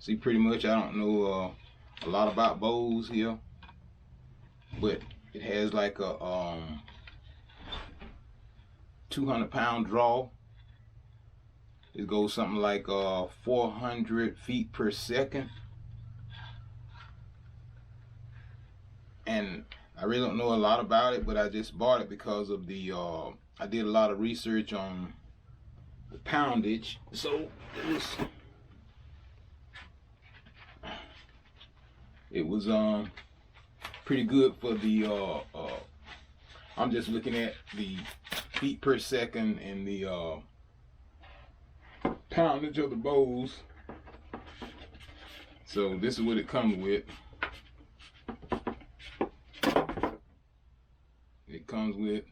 See, pretty much I don't know a lot about bows here, but it has like a 200-pound draw. It goes something like 400 feet per second. And I really don't know a lot about it, but I just bought it because of the I did a lot of research on the poundage, so it was pretty good for the I'm just looking at the feet per second and the poundage of the bows. So this is what it comes with. It comes with